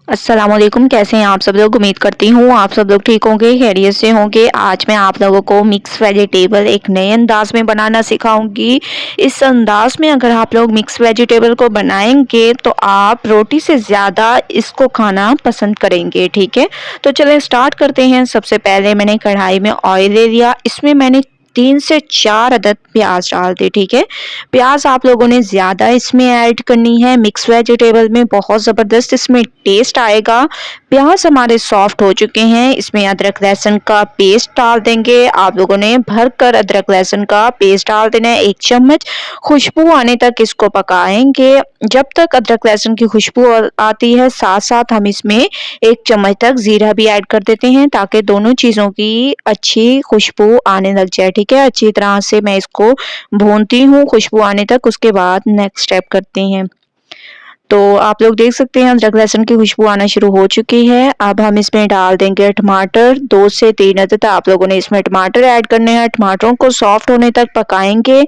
अस्सलाम वालेकुम। कैसे हैं आप सब लोग? उम्मीद करती हूँ आप सब लोग ठीक होंगे, खैरियत से होंगे। आज मैं आप लोगों को मिक्स वेजिटेबल एक नए अंदाज में बनाना सिखाऊंगी। इस अंदाज में अगर आप लोग मिक्स वेजिटेबल को बनाएंगे तो आप रोटी से ज़्यादा इसको खाना पसंद करेंगे। ठीक है, तो चलें स्टार्ट करते हैं। सबसे पहले मैंने कढ़ाई में ऑयल ले लिया, इसमें मैंने 3 से 4 अदद प्याज डाल दी। ठीक है, प्याज आप लोगों ने ज़्यादा इसमें ऐड करनी है। मिक्स वेजिटेबल में बहुत ज़बरदस्त इसमें टेस्ट आएगा। प्याज हमारे सॉफ्ट हो चुके हैं, इसमें अदरक लहसुन का पेस्ट डाल देंगे। आप लोगों ने भरकर अदरक लहसुन का पेस्ट डाल देना है 1 चम्मच। खुशबू आने तक इसको पकाएंगे। जब तक अदरक लहसुन की खुशबू आती है, साथ साथ हम इसमें 1 चम्मच तक ज़ीरा भी ऐड कर देते हैं ताकि दोनों चीज़ों की अच्छी खुशबू आने लग जाए। ठीक है, अच्छी तरह से मैं इसको भूनती हूँ खुशबू आने तक। उसके बाद नेक्स्ट स्टेप करते हैं। तो आप लोग देख सकते हैं अदरक लहसुन की खुशबू आना शुरू हो चुकी है। अब हम इसमें डाल देंगे टमाटर, 2 से 3 अदद आप लोगों ने इसमें टमाटर ऐड करने हैं। टमाटरों को सॉफ्ट होने तक पकाएंगे।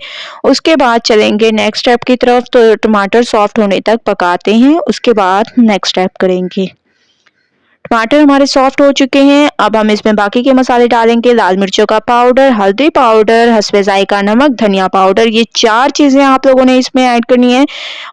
उसके बाद चलेंगे नेक्स्ट स्टेप की तरफ। तो टमाटर सॉफ्ट होने तक पकाते हैं, उसके बाद नेक्स्ट स्टेप करेंगे। टमाटर हमारे सॉफ्ट हो चुके हैं। अब हम इसमें बाकी के मसाले डालेंगे। लाल मिर्चों का पाउडर, हल्दी पाउडर, हस्बे जायका नमक, धनिया पाउडर। ये 4 चीज़ें आप लोगों ने इसमें ऐड करनी है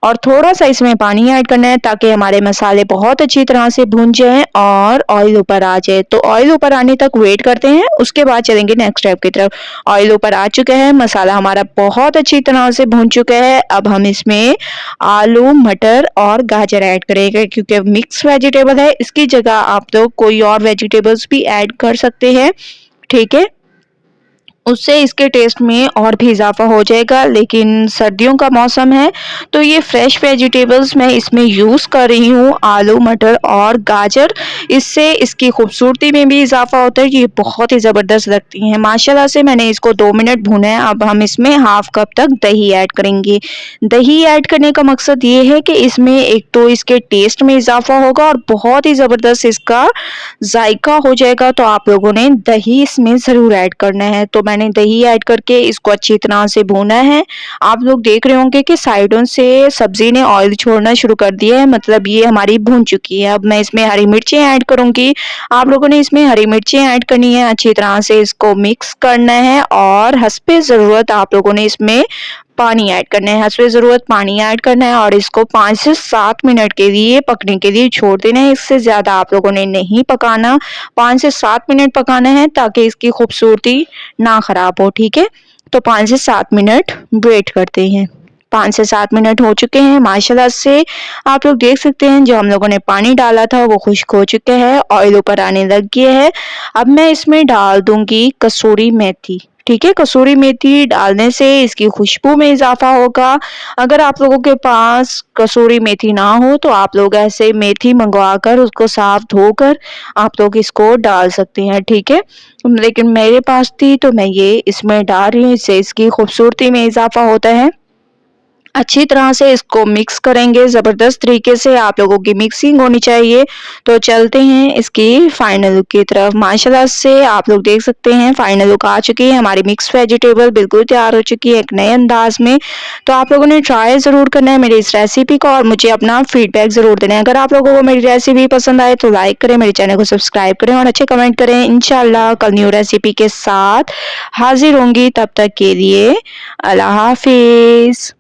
और थोड़ा सा इसमें पानी ऐड करना है ताकि हमारे मसाले बहुत अच्छी तरह से भून जाएं और ऑयल ऊपर आ जाए। तो ऑयल ऊपर आने तक वेट करते हैं, उसके बाद चलेंगे नेक्स्ट स्टेप की तरफ। ऑयल ऊपर आ चुका है, मसाला हमारा बहुत अच्छी तरह से भून चुका है। अब हम इसमें आलू, मटर और गाजर ऐड करेंगे क्योंकि मिक्स वेजिटेबल है। इसकी जगह आप लोग कोई और वेजिटेबल्स भी ऐड कर सकते हैं। ठीक है, उससे इसके टेस्ट में और भी इजाफा हो जाएगा। लेकिन सर्दियों का मौसम है तो ये फ्रेश वेजिटेबल्स मैं इसमें यूज़ कर रही हूँ, आलू, मटर और गाजर। इससे इसकी खूबसूरती में भी इजाफा होता है। ये बहुत ही ज़बरदस्त लगती हैं माशाल्लाह से। मैंने इसको 2 मिनट भूना है। अब हम इसमें हाफ कप तक दही ऐड करेंगे। दही ऐड करने का मकसद ये है कि इसमें एक तो इसके टेस्ट में इजाफा होगा और बहुत ही ज़बरदस्त इसका जायका हो जाएगा। तो आप लोगों ने दही इसमें ज़रूर ऐड करना है। तो मैंने दही ऐड करके इसको अच्छी तरह से भूना है। आप लोग देख रहे होंगे कि साइडों से सब्जी ने ऑयल छोड़ना शुरू कर दिया है, मतलब ये हमारी भून चुकी है। अब मैं इसमें हरी मिर्चें ऐड करूंगी। आप लोगों ने इसमें हरी मिर्चें ऐड करनी है, अच्छी तरह से इसको मिक्स करना है और हस्बे ज़रूरत आप लोगों ने इसमें पानी ऐड करना है। हस्बे ज़रूरत पानी ऐड करना है और इसको 5 से 7 मिनट के लिए पकने के लिए छोड़ देना है। इससे ज़्यादा आप लोगों ने नहीं पकाना, 5 से 7 मिनट पकाना है ताकि इसकी खूबसूरती ना ख़राब हो। ठीक है, तो 5 से 7 मिनट वेट करते हैं। 5 से 7 मिनट हो चुके हैं माशाल्लाह से। आप लोग देख सकते हैं जो हम लोगों ने पानी डाला था वो खुश्क हो चुका है, ऑयल ऊपर आने लग गया है। अब मैं इसमें डाल दूंगी कसूरी मेथी। ठीक है, कसूरी मेथी डालने से इसकी खुशबू में इजाफा होगा। अगर आप लोगों के पास कसूरी मेथी ना हो तो आप लोग ऐसे मेथी मंगवा कर उसको साफ धोकर आप लोग इसको डाल सकते हैं। ठीक है, लेकिन मेरे पास थी तो मैं ये इसमें डाल रही हूँ, इससे इसकी खूबसूरती में इजाफा होता है। अच्छी तरह से इसको मिक्स करेंगे, ज़बरदस्त तरीके से आप लोगों की मिक्सिंग होनी चाहिए। तो चलते हैं इसकी फाइनल लुक की तरफ। माशाल्लाह से आप लोग देख सकते हैं फाइनल लुक आ चुकी है। हमारी मिक्स वेजिटेबल बिल्कुल तैयार हो चुकी है एक नए अंदाज में। तो आप लोगों ने ट्राई ज़रूर करना है मेरी इस रेसिपी को और मुझे अपना फीडबैक ज़रूर देना है। अगर आप लोगों को मेरी रेसिपी पसंद आए तो लाइक करें, मेरे चैनल को सब्सक्राइब करें और अच्छे कमेंट करें। इंशाल्लाह कल न्यू रेसिपी के साथ हाजिर होंगी, तब तक के लिए अल्लाह हाफिज़।